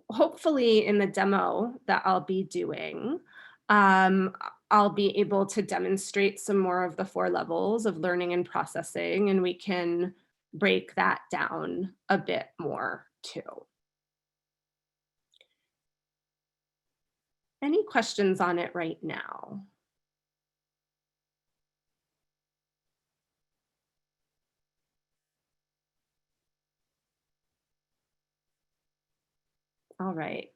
hopefully in the demo that I'll be doing, um, I'll be able to demonstrate some more of the 4 levels of learning and processing, and we can break that down a bit more too. Any questions on it right now? All right.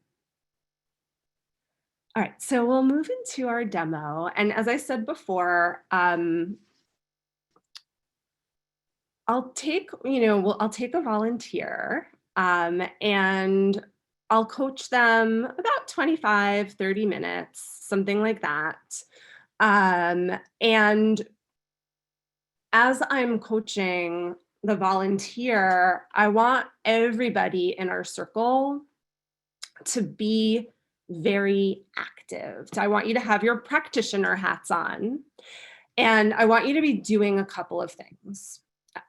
All right, so we'll move into our demo. And as I said before, I'll take, I'll take a volunteer, and I'll coach them about 25, 30 minutes, something like that. And as I'm coaching the volunteer, I want everybody in our circle to be very active. I want you to have your practitioner hats on, and I want you to be doing a couple of things.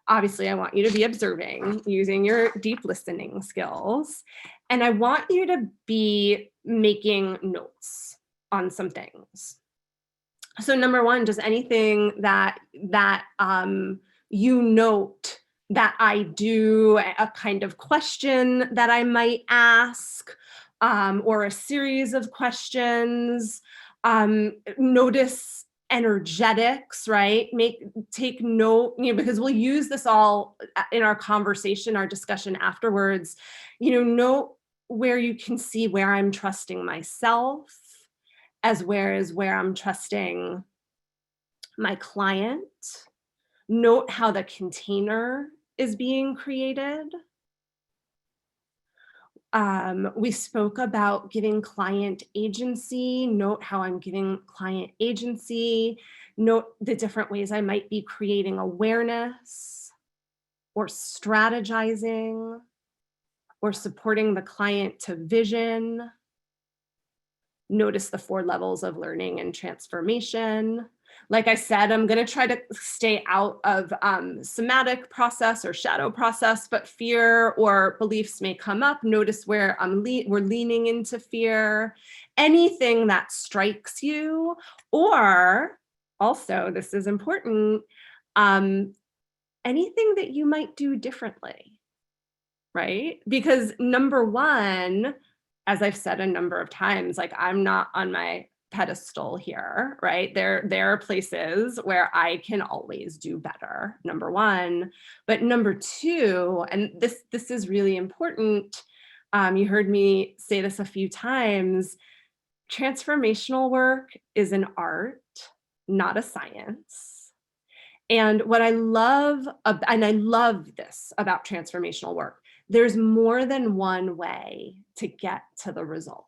Obviously, I want you to be observing, using your deep listening skills, and I want you to be making notes on some things. So number one, just anything that you note that I do, a kind of question that I might ask, or a series of questions. Notice energetics, right? Take note, because we'll use this all in our conversation, our discussion afterwards. Note where you can see where I'm trusting myself, as where I'm trusting my client. Note how the container is being created. We spoke about giving client agency. Note how I'm giving client agency. Note the different ways I might be creating awareness or strategizing or supporting the client to vision. Notice the 4 levels of learning and transformation. Like I said, I'm going to try to stay out of somatic process or shadow process, but fear or beliefs may come up. Notice where we're leaning into fear. Anything that strikes you, or also, this is important, anything that you might do differently, right? Because number one, as I've said a number of times, like, I'm not on my pedestal here, right? There are places where I can always do better, number one. But number two, and this is really important, you heard me say this a few times, transformational work is an art, not a science. And what I love, and I love this about transformational work, there's more than one way to get to the result,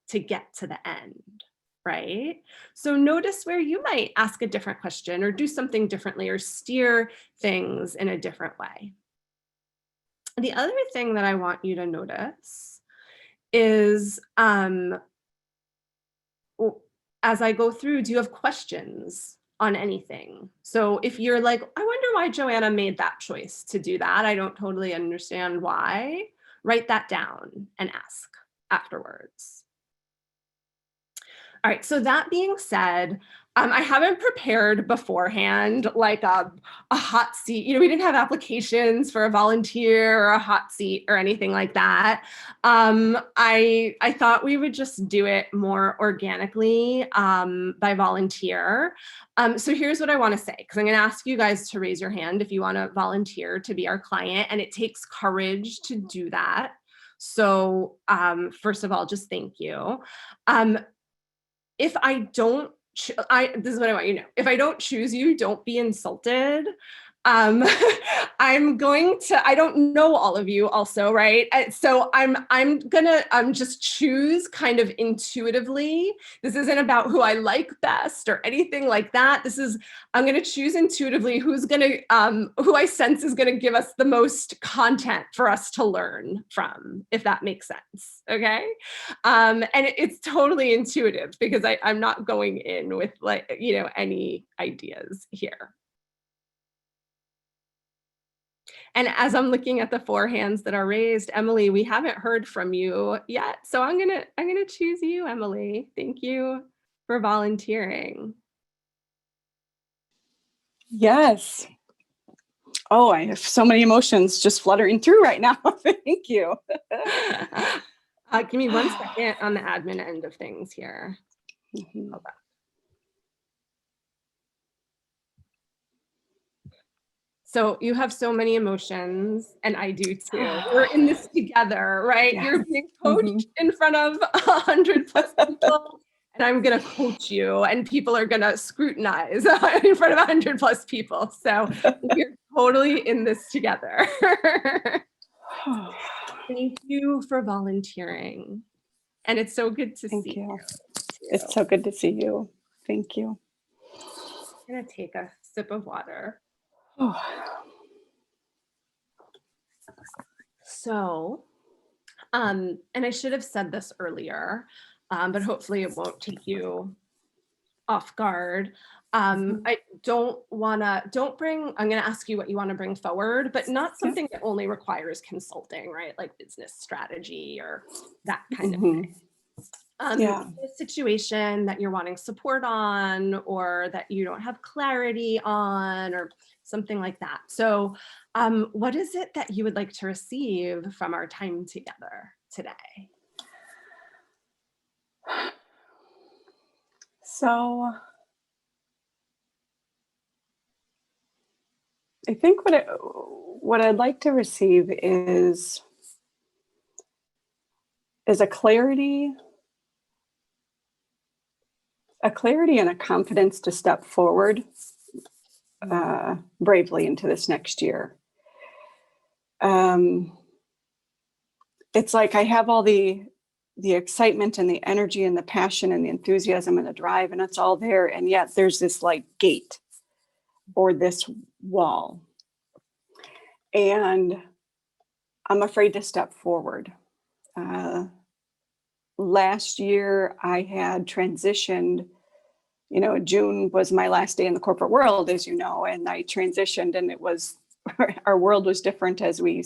to get to the end, right? So notice where you might ask a different question or do something differently or steer things in a different way. The other thing that I want you to notice is, as I go through, do you have questions on anything? So if you're like, I wonder why Joanna made that choice to do that, I don't totally understand why, write that down and ask afterwards. All right, so that being said, I haven't prepared beforehand like a hot seat. We didn't have applications for a volunteer or a hot seat or anything like that. I thought we would just do it more organically by volunteer. So here's what I want to say, because I'm going to ask you guys to raise your hand if you want to volunteer to be our client, and it takes courage to do that. So first of all, just thank you. If I don't, this is what I want you to know. If I don't choose you, don't be insulted. I'm going to, I don't know all of you also, right? So I'm gonna just choose kind of intuitively. This isn't about who I like best or anything like that. I'm gonna choose intuitively who I sense is gonna give us the most content for us to learn from, if that makes sense, okay? And it's totally intuitive because I'm not going in with any ideas here. And as I'm looking at the 4 hands that are raised, Emily, we haven't heard from you yet. So I'm gonna choose you, Emily. Thank you for volunteering. Yes. Oh, I have so many emotions just fluttering through right now. Thank you. Give me 1 second on the admin end of things here. Mhm. Hold on. So you have so many emotions, and I do too. We're in this together, right? Yes. You're being coached in front of 100 plus people, and I'm gonna coach you, and people are gonna scrutinize in front of 100 plus people. So we're totally in this together. Thank you for volunteering. And it's so good to Thank see you. you. It's so good to see you. Thank you. I'm gonna take a sip of water. Oh. So, and I should have said this earlier, but hopefully it won't take you off guard. I don't bring, I'm going to ask you what you want to bring forward, but not something that only requires consulting, right? Like business strategy or that kind of thing. Yeah. A situation that you're wanting support on, or that you don't have clarity on, or something like that. So what is it that you would like to receive from our time together today? So I think what I'd like to receive is a clarity and a confidence to step forward bravely into this next year. It's like I have all the excitement and the energy and the passion and the enthusiasm and the drive, and it's all there, and yet there's this like gate or this wall, and I'm afraid to step forward. Last year I had transitioned. June was my last day in the corporate world, as you know, and I transitioned, and it was our world was different as we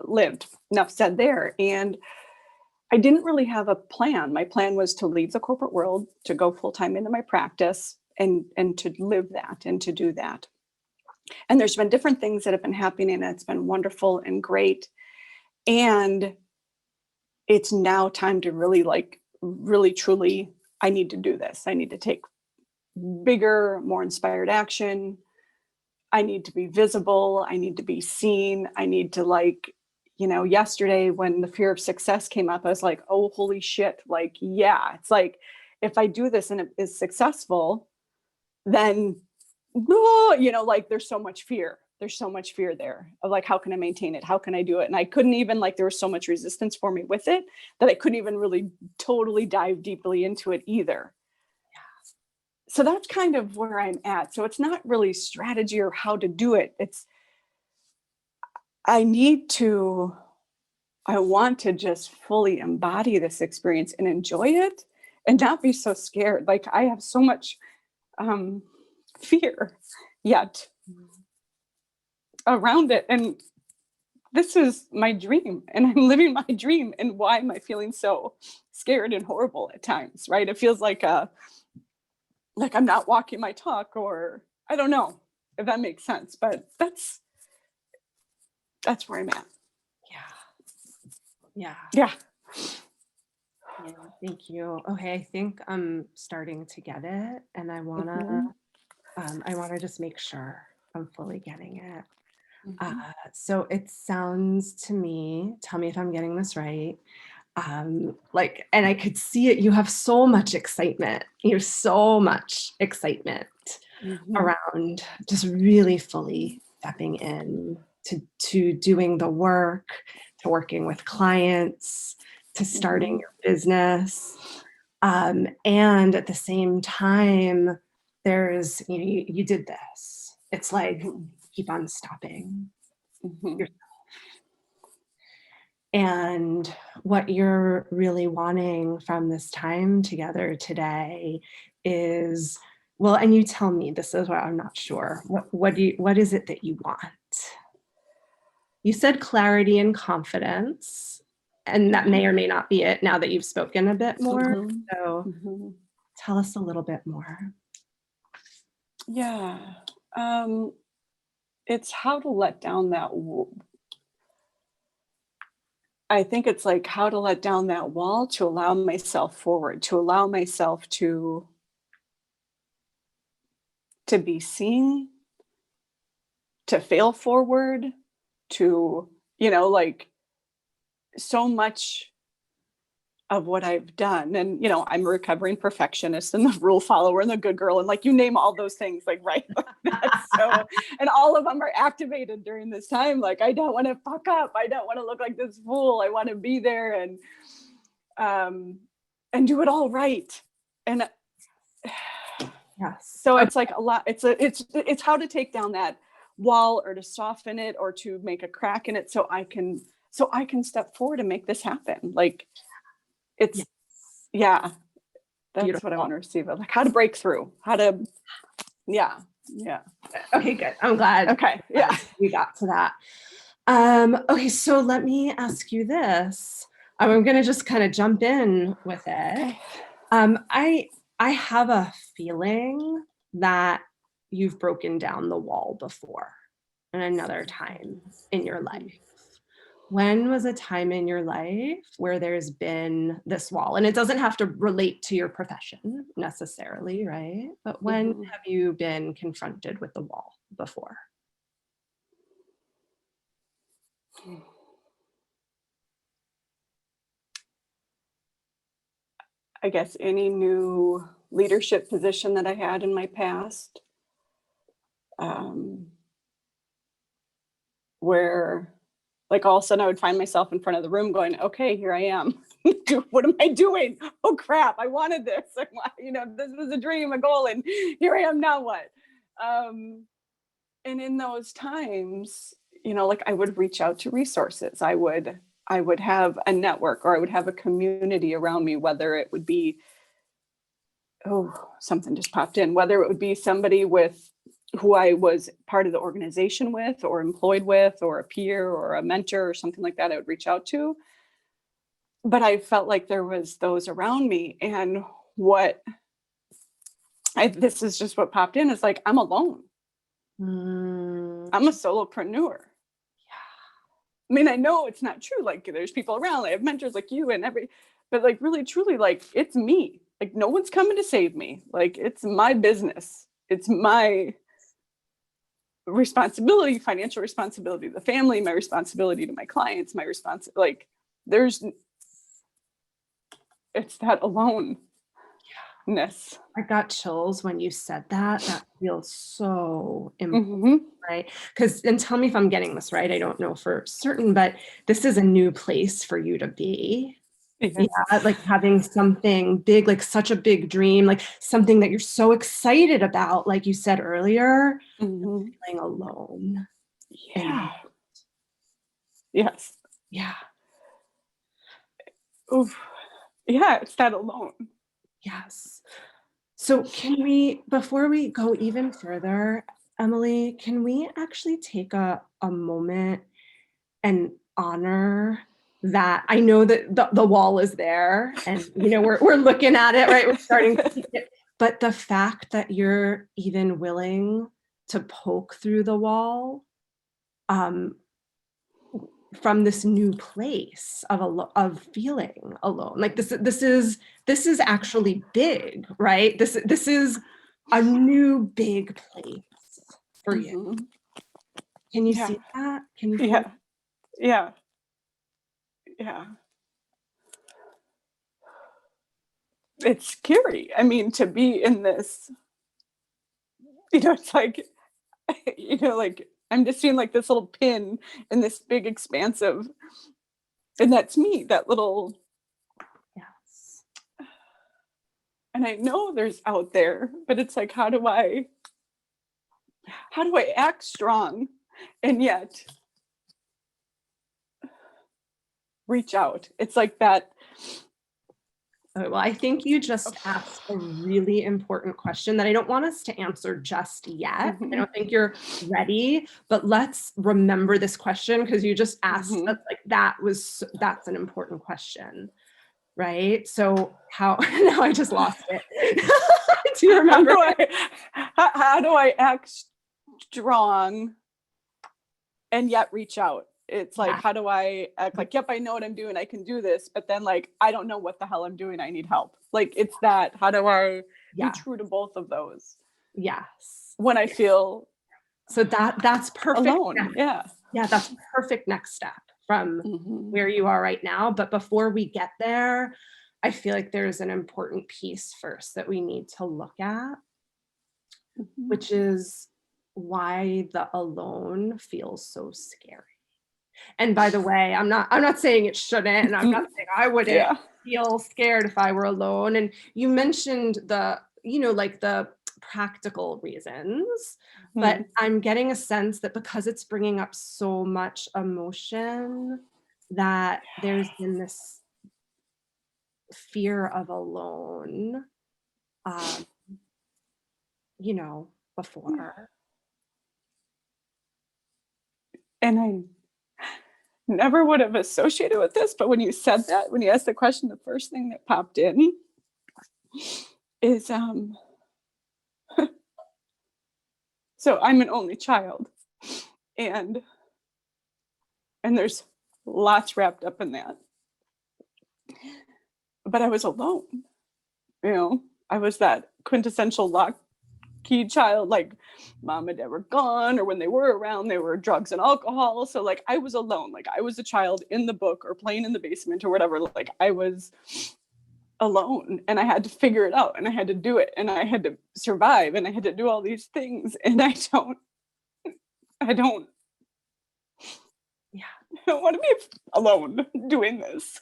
lived. Enough said there. And I didn't really have a plan. My plan was to leave the corporate world, to go full time into my practice, and to live that and to do that. And there's been different things that have been happening, and it's been wonderful and great. And it's now time to really truly, I need to do this. I need to take bigger, more inspired action. I need to be visible. I need to be seen. I need to yesterday when the fear of success came up, I was like, oh, holy shit. Like, yeah, it's like, if I do this and it is successful, then, there's so much fear. There's so much fear there of like, how can I maintain it? How can I do it? And I couldn't even there was so much resistance for me with it that I couldn't even really totally dive deeply into it either. So that's kind of where I'm at. So it's not really strategy or how to do it. I want to just fully embody this experience and enjoy it and not be so scared. Like I have so much fear yet around it. And this is my dream and I'm living my dream. And why am I feeling so scared and horrible at times, right? It feels like I'm not walking my talk, or I don't know if that makes sense, but that's where I'm at. Yeah. Yeah. Yeah, thank you. Okay, I think I'm starting to get it, and I wanna just make sure I'm fully getting it. So it sounds to me, tell me if I'm getting this right, and I could see it, you have so much excitement. You have so much excitement around just really fully stepping in to doing the work, to working with clients, to starting your business. And at the same time, there's, you did this. It's like, keep on stopping yourself. And what you're really wanting from this time together today is, well, and you tell me, this is what I'm not sure. What is it that you want? You said clarity and confidence, and that may or may not be it now that you've spoken a bit more. Mhm. So Mhm. tell us a little bit more. Yeah. It's how to let down that I think it's like how to let down that wall to allow myself forward, to allow myself to be seen, to fail forward, to, like so much of what I've done. And, I'm a recovering perfectionist and the rule follower and the good girl. And like you name all those things, like, right. That's so, and all of them are activated during this time. Like, I don't want to fuck up. I don't want to look like this fool. I want to be there and do it all right. And Yes. so Okay. it's like a lot, it's how to take down that wall or to soften it or to make a crack in it so I can step forward and make this happen. Like it's, Yes. yeah, that's what I want Beautiful. to receive. Like how to break through, yeah. Okay, good. I'm glad. Okay. Yeah. We got to that. Okay, so let me ask you this. I'm going to just kind of jump in with it. Okay. I have a feeling that you've broken down the wall before in another time in your life. When was a time in your life where there's been this wall? And it doesn't have to relate to your profession necessarily, right? But when Mhm. have you been confronted with the wall before? I guess any new leadership position that I had in my past, um, where like all of a sudden I would find myself in front of the room going, okay, here I am. What am I doing? Oh crap, I wanted this. This was a dream, a goal, and here I am, now what? And in those times, like I would reach out to resources. I would have a network or I would have a community around me, whether it would be, oh, something just popped in, whether it would be somebody with who I was part of the organization with or employed with or a peer or a mentor or something like that, I would reach out to. But I felt like there was those around me. And this is just what popped in, is like, I'm alone. Mm, I'm a solopreneur. I mean, I know it's not true. Like there's people around, I have mentors like you but like really, truly, like it's me. Like no one's coming to save me. Like it's my business. It's my responsibility, financial responsibility to the family, my responsibility to my clients, like there's, it's that aloneness. I got chills when you said that. That feels so important, Mm-hmm. right? Because, and tell me if I'm getting this right. I don't know for certain, but this is a new place for you to be. Yes. Yeah, like having something big, like such a big dream, like something that you're so excited about, like you said earlier, Mm-hmm. feeling alone. Yeah. And Yes. yeah, Oof. Yeah, it's that alone. yes. So can we, before we go even further, Emily, can we actually take a moment and honor that? I know that the wall is there and we're looking at it, right? We're starting to see it, but the fact that you're even willing to poke through the wall um, from this new place of feeling alone, like this is actually big, right? This is a new big place for you. Mm-hmm. Can you Yeah. see that? Can you feel? Yeah. Yeah. Yeah. It's scary. I mean, to be in this, it's like, like I'm just seeing like this little pin in this big expansive, and that's me, that little, Yes. and I know there's out there, but it's like, how do I act strong and yet reach out? It's like that, Oh, well, I think you just asked a really important question that I don't want us to answer just yet. I Mhm, don't think you're ready, but let's remember this question because you just asked us, mhm. like that's an important question, right? So how now I just lost it. Do you How remember? do how do I act strong and yet reach out? It's like, Yeah, how do I act like, yep, I know what I'm doing, I can do this, but then like, I don't know what the hell I'm doing, I need help. Like, it's that, how do I be yeah, true to both of those yes. when I feel So that's perfect. alone? Yeah. Yeah, that's perfect next step from Mhm. where you are right now. But before we get there, I feel like there's an important piece first that we need to look at, Mhm. which is why the alone feels so scary. And by the way, I'm not saying it shouldn't, and I'm not saying I wouldn't Yeah. feel scared if I were alone. And you mentioned like the practical reasons, but Mhm. I'm getting a sense that because it's bringing up so much emotion, that there's been this fear of alone, um, you know, Yeah. before. And I never would have associated with this, but when you said that, when you asked the question, the first thing that popped in is so I'm an only child, and there's lots wrapped up in that. But I was alone, you know. I was that quintessential lock key child, like mom and dad were gone, or when they were around, they were drugs and alcohol. So like I was alone. Like I was a child in the book or playing in the basement or whatever. Like I was alone and I had to figure it out and I had to do it and I had to survive and I had to do all these things. And I don't Yeah. I don't want to be alone doing this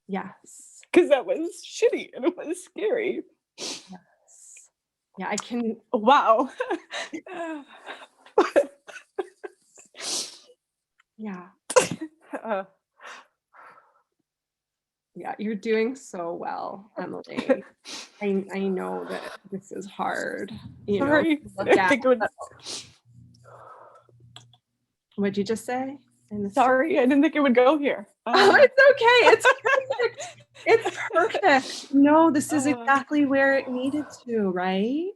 Yes. because that was shitty and it was scary. Yes. Yeah, I can. Wow. Yeah. uh, Yeah, you're doing so well, Emily. I know that this is hard, sorry. to I look didn't at. think it would What'd you just say? I missed it. sorry, I didn't think it would go here. Oh, it's okay. It's perfect. It's perfect. No, this is Uh, exactly where it needed to, right?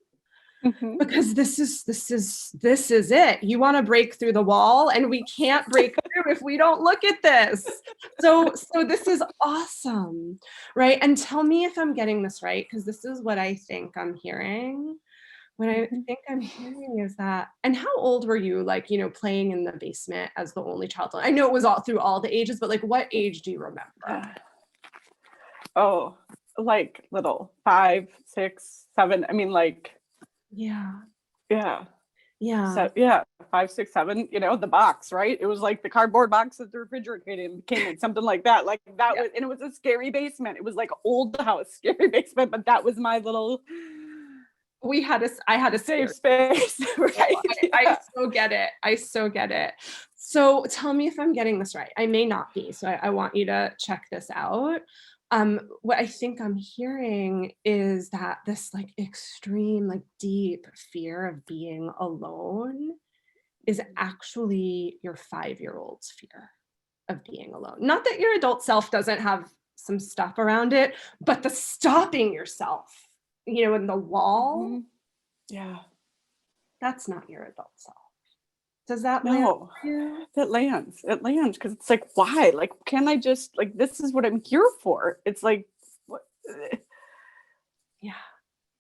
mhm. Because this is it. You want to break through the wall, and we can't break through if we don't look at this. So this is awesome, right? And tell me if I'm getting this right, because this is what I think I'm hearing. What I Mhm. think I'm hearing is that, and how old were you, like, playing in the basement as the only child? I know it was all through all the ages, but like what age do you remember? Yeah. Oh, like little 5, 6, 7. I mean, like, Yeah. yeah. Yeah. So yeah, 5, 6, 7. You know, the box, right? It was like the cardboard box that the refrigerator came in, something like that. Like that Yeah. was, and it was a scary basement. It was like old house, scary basement, but that was my little I had a safe scary. space, No, right? I Yeah. so get it. I so get it. So tell me if I'm getting this right. I may not be. So I want you to check this out. What I think I'm hearing is that this like extreme, like deep fear of being alone is actually your 5-year-old's fear of being alone. Not that your adult self doesn't have some stuff around it, but the stopping yourself, in the wall, Mhm. Yeah. that's not your adult self. Does that land No, for you? it lands. It lands because it's like, why? Like, can I just like this is what I'm here for? It's like, what? Yeah.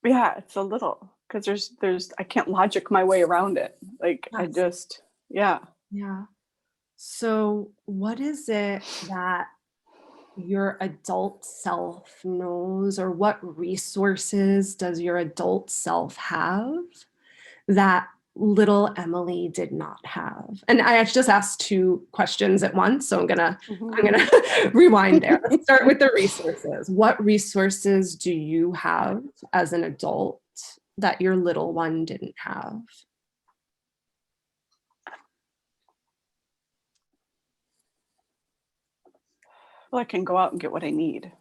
Yeah, it's a little because there's I can't logic my way around it. Like I Yes. just yeah. Yeah. So, what is it that your adult self knows, or what resources does your adult self have that little Emily did not have? And I just asked two questions at once, so I'm gonna Mhm. I'm gonna rewind there. Let's start with the resources. What resources do you have as an adult that your little one didn't have? Well, I can go out and get what I need.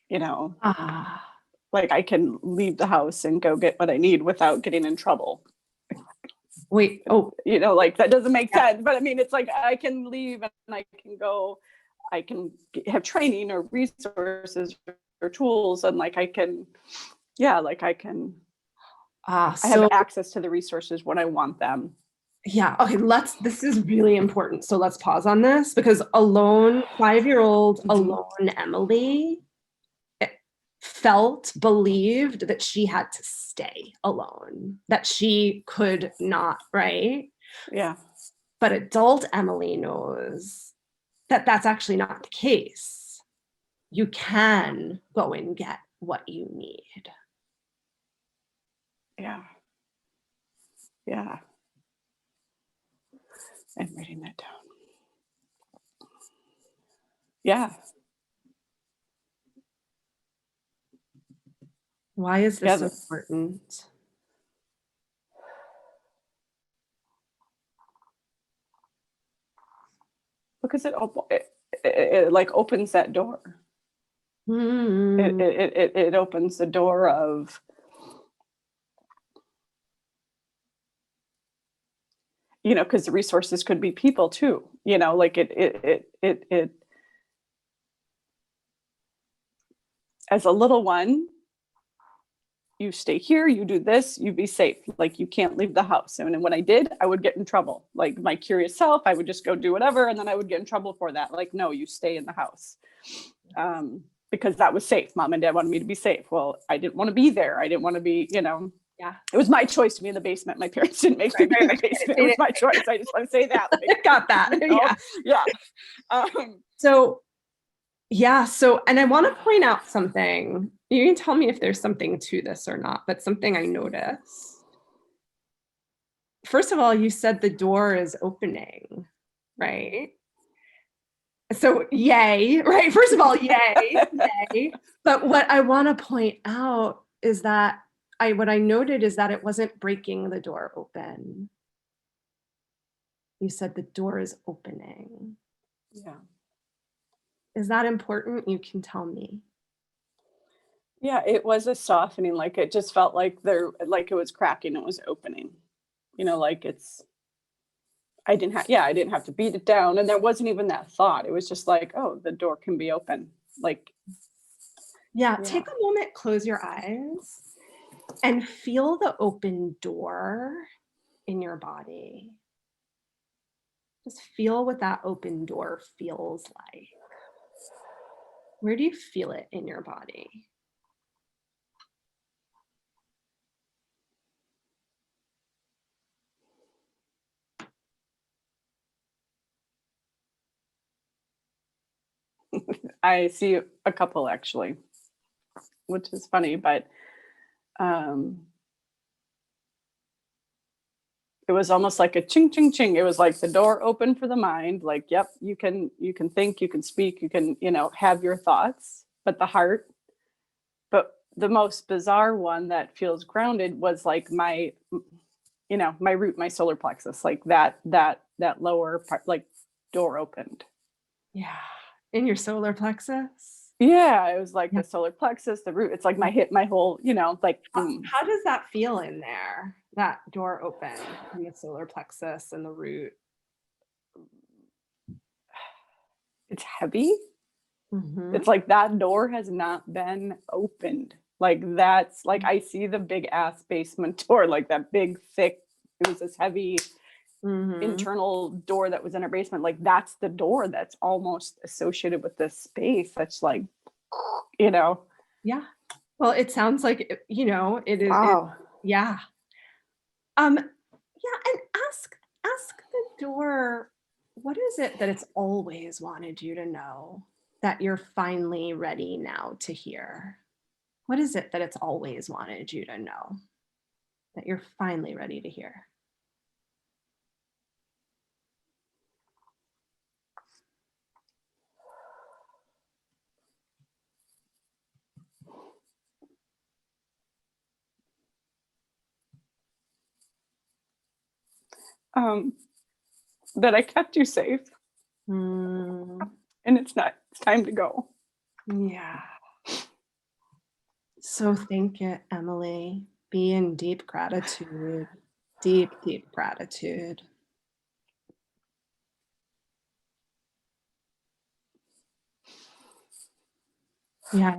you know, Ah, like I can leave the house and go get what I need without getting in trouble. wait. Oh, You know, like that doesn't make yeah. sense, but I mean, it's like I can leave and I can go, I can have training or resources or tools, and like I can, yeah, like I have So access to the resources when I want them. yeah, okay, this is really important. So let's pause on this because alone, 5-year-old Mhm. alone Emily believed that she had to stay alone, that she could not, right? Yeah. But adult Emily knows that that's actually not the case. You can go and get what you need. Yeah. Yeah. I'm writing that down. Yeah. Why is Yeah. this so important? Because it like opens that door. Mm, It opens the door of, you know, because the resources could be people too, you know, like it as a little one, you stay here, you do this, you be safe. Like you can't leave the house. And when I did, I would get in trouble. Like my curious self, I would just go do whatever, and then I would get in trouble for that. Like, no, you stay in the house. Because that was safe. Mom and dad wanted me to be safe. Well, I didn't want to be there. I didn't want to be, you know, yeah. it was my choice to be in the basement. My parents didn't make me be in the basement. It was my choice. I just want to say that. Like, Got that. you know? Yeah. Yeah. Um, So, yeah. So, and I want to point out something. You can tell me if there's something to this or not, but something I noticed. First of all, you said the door is opening, right? So, yay, right? First of all, yay, yay. But what I want to point out is that what I noted is that it wasn't breaking the door open. You said the door is opening. yeah. Is that important? You can tell me. Yeah. It was a softening. Like it just felt like like it was cracking. It was opening, you know, like I didn't have to beat it down. And there wasn't even that thought. It was just like, oh, the door can be open. Like, Yeah, yeah. take a moment, close your eyes, and feel the open door in your body. Just feel what that open door feels like. Where do you feel it in your body? I see a couple actually, which is funny, but um, it was almost like a ching ching ching. It was like the door open for the mind. Like, yep, you can think, you can speak, you can, you know, have your thoughts, but the heart. But the most bizarre one that feels grounded was like my, you know, my root, my solar plexus, like that lower part, like door opened. Yeah, in your solar plexus. Yeah, it was like Yeah. the solar plexus, the root. It's like my hip, my whole, you know, like boom. How does that feel in there? That door open in the solar plexus and the root. It's heavy. Mm-hmm. It's like that door has not been opened. Like that's like I see the big ass basement door, like that big thick. It was this heavy Mm-hmm. internal door that was in our basement. Like that's the door that's almost associated with this space. That's like, you know. Yeah. Well, it sounds like you know it is. Wow. Yeah. Yeah, and ask the door, what is it that it's always wanted you to know that you're finally ready now to hear? What is it that it's always wanted you to know that you're finally ready to hear? Um, that I kept you safe, Mm, and it's time to go. yeah. So think it, Emily. Be in deep gratitude. Deep, deep gratitude. Yeah.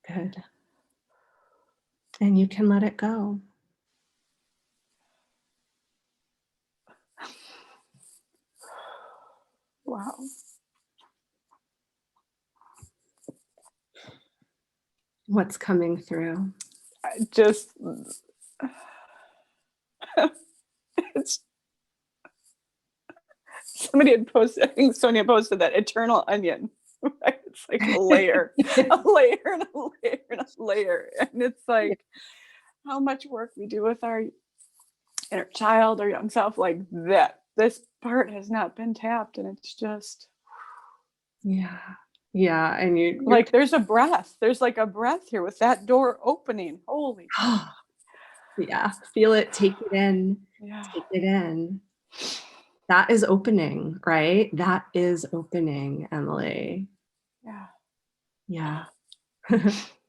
Good. And you can let it go. Wow. What's coming through? I just, it's, somebody had posted, I think Sonia posted that eternal onion. Right? It's like a layer, a layer, and a layer, and a layer. And it's like how much work we do with our inner child or young self, like that. This part has not been tapped, and it's just Yeah. Yeah. And you're like there's a breath. There's like a breath here with that door opening. Holy. yeah. Feel it. Take it in. Yeah. Take it in. That is opening, right? That is opening, Emily. Yeah. Yeah.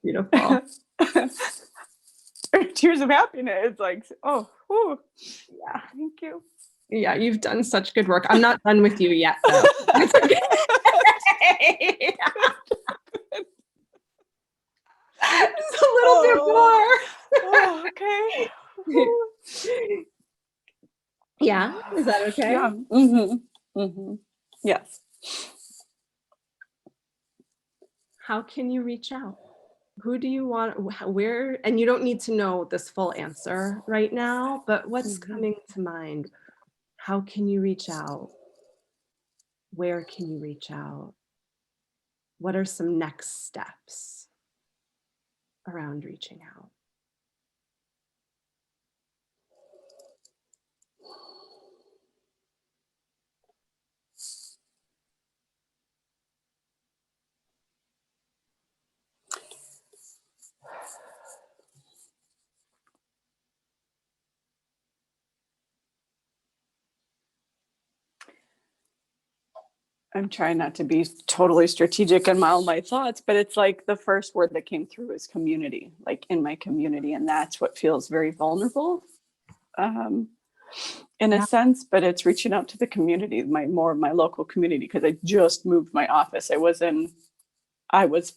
Beautiful. Tears of happiness. It's like, oh, whew. Yeah. Thank you. Yeah, you've done such good work. I'm not done with you yet, though. That's okay. Just a little bit more. Oh, okay. Yeah, is that okay? Yeah. Mm-hmm. Mm-hmm. Yes. How can you reach out? Who do you want? Where? And you don't need to know this full answer right now, but what's coming to mind? How can you reach out? Where can you reach out? What are some next steps around reaching out? I'm trying not to be totally strategic in all my thoughts, but it's like the first word that came through is community, like in my community. And that's what feels very vulnerable in a sense, but it's reaching out to the community, my local community, because I just moved my office. I was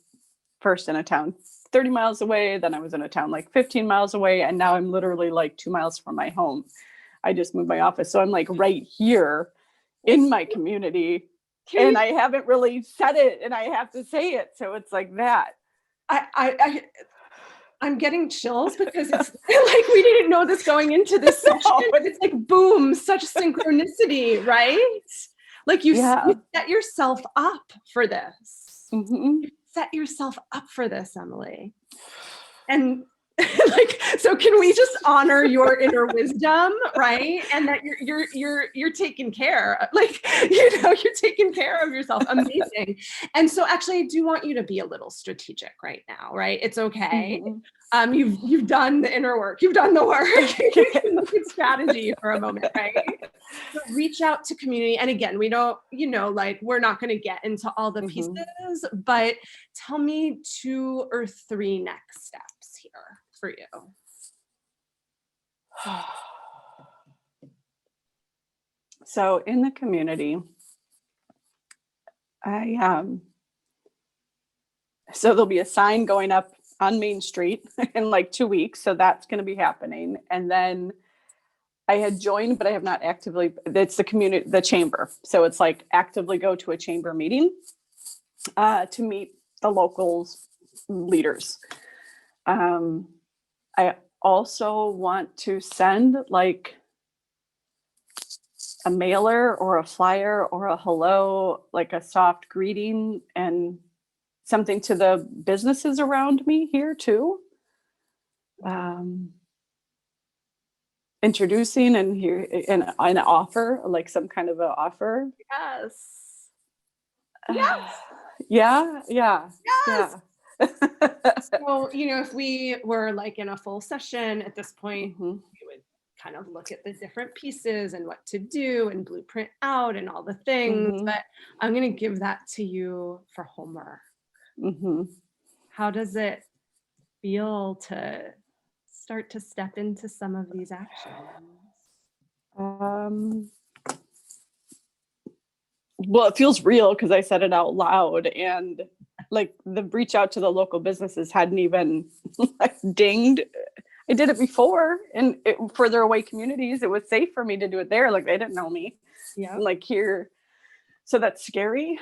first in a town 30 miles away, then I was in a town like 15 miles away, and now I'm literally like 2 miles from my home. I just moved my office. So I'm like right here in my community. And I haven't really said it, and I have to say it. So it's like that. I'm getting chills because it's like we didn't know this going into this session, but it's like boom, such synchronicity, right? Like you set yourself up for this. Mm-hmm. You set yourself up for this, Emily. And like, so can we just honor your inner wisdom, right? And that you're taking care, like, you're taking care of yourself. Amazing. And so actually I do want you to be a little strategic right now, right? It's okay. Mm-hmm. You've done the inner work, you've done the work. You can look at strategy for a moment, right? So reach out to community. And again, we don't, like we're not going to get into all the pieces, but tell me 2 or 3 next steps here for you. So in the community, so there'll be a sign going up on Main Street in like 2 weeks. So that's going to be happening. And then I had joined, but I have not actively, it's the chamber. So it's like actively go to a chamber meeting to meet the locals leaders. I also want to send like a mailer or a flyer or a hello, like a soft greeting and something to the businesses around me here too. Introducing and here an offer, like some kind of an offer. Yes. Yeah. Yes. So, if we were like in a full session at this point, we would kind of look at the different pieces and what to do and blueprint out and all the things, Mhm. but I'm going to give that to you for homework. Mhm. How does it feel to start to step into some of these actions? Um, well, it feels real because I said it out loud, and like the reach out to the local businesses hadn't even like dinged. I did it before in further away communities. It was safe for me to do it there. Like they didn't know me. Yeah. And like here, so that's scary.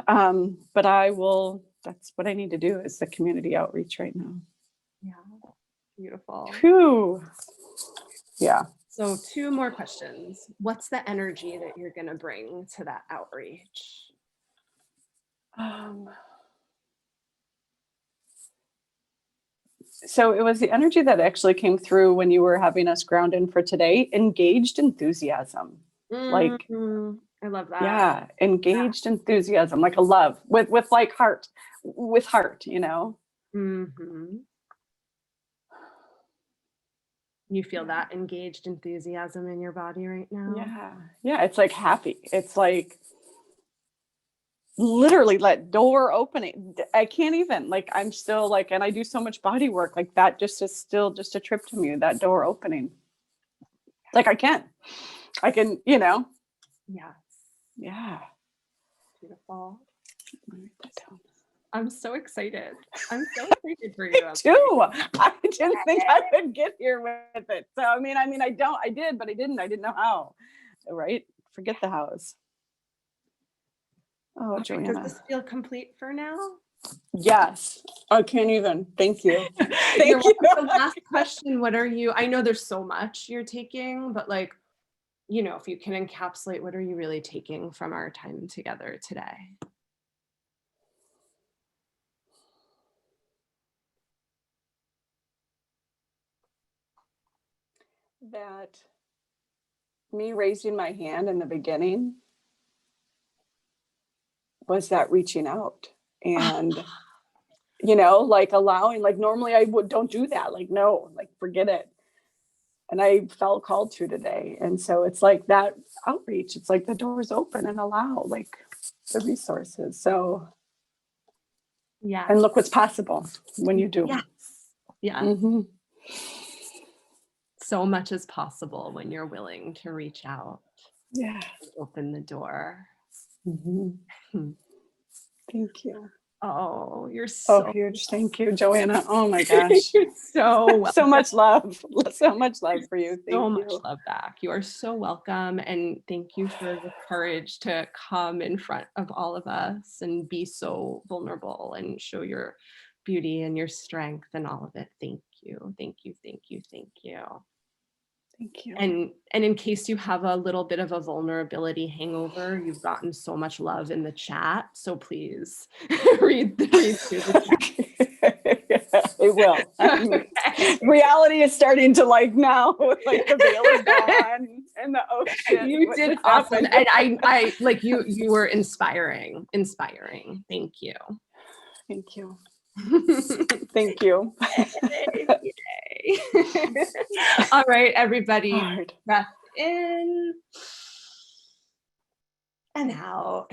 But that's what I need to do is the community outreach right now. Yeah. Beautiful. Phew. Yeah. So 2 more questions. What's the energy that you're going to bring to that outreach? So it was the energy that actually came through when you were having us ground in for today, engaged enthusiasm. Like, I love that. yeah, engaged enthusiasm, like a love with like heart, with heart, you know? Mm-hmm. You feel that engaged enthusiasm in your body right now? Yeah. Yeah. It's like happy. It's like literally let door opening. I can't even like, I'm still like, and I do so much body work. Like that just is still just a trip to me, that door opening. Like I can, you know? Yes. Yeah. Beautiful. Let me write that down. I'm so excited. I'm so excited for you. Too. I didn't think I would get here with it. So I mean, I did, but I didn't know how. Right? Forget the hows. Oh, Okay, does Joanna. this feel complete for now? Yes. I can't even. Thank you. You're Thank you. welcome. The last question, what are you, I know there's so much you're taking, but like, you know, if you can encapsulate, what are you really taking from our time together today? That me raising my hand in the beginning was that reaching out and you know, like allowing, like normally I don't do that. Like, no, like forget it. And I felt called to today. And so it's like that outreach. It's like the doors open and allow like the resources. So, Yeah. and look what's possible when you do. Yes. Yeah. Mm-hmm. So much is possible when you're willing to reach out. Yeah. Open the door. Mm-hmm. Thank you. Oh, you're Oh, so huge. Thank you, Joanna. Oh my gosh. you're so welcome. So much love. So much love for you. Thank So you. much love back. You are so welcome. And thank you for the courage to come in front of all of us and be so vulnerable and show your beauty and your strength and all of it. Thank you. Thank you. Thank you. Thank you. Thank you. And in case you have a little bit of a vulnerability hangover, you've gotten so much love in the chat. So please read through the chat. It will. Okay. Reality is starting to like now, like the veil is gone and the oh shit. You what did just awesome. happened? And I like you were inspiring. Thank you. Thank you. Thank you. Yay. All right, everybody. Hard. Breath in and out.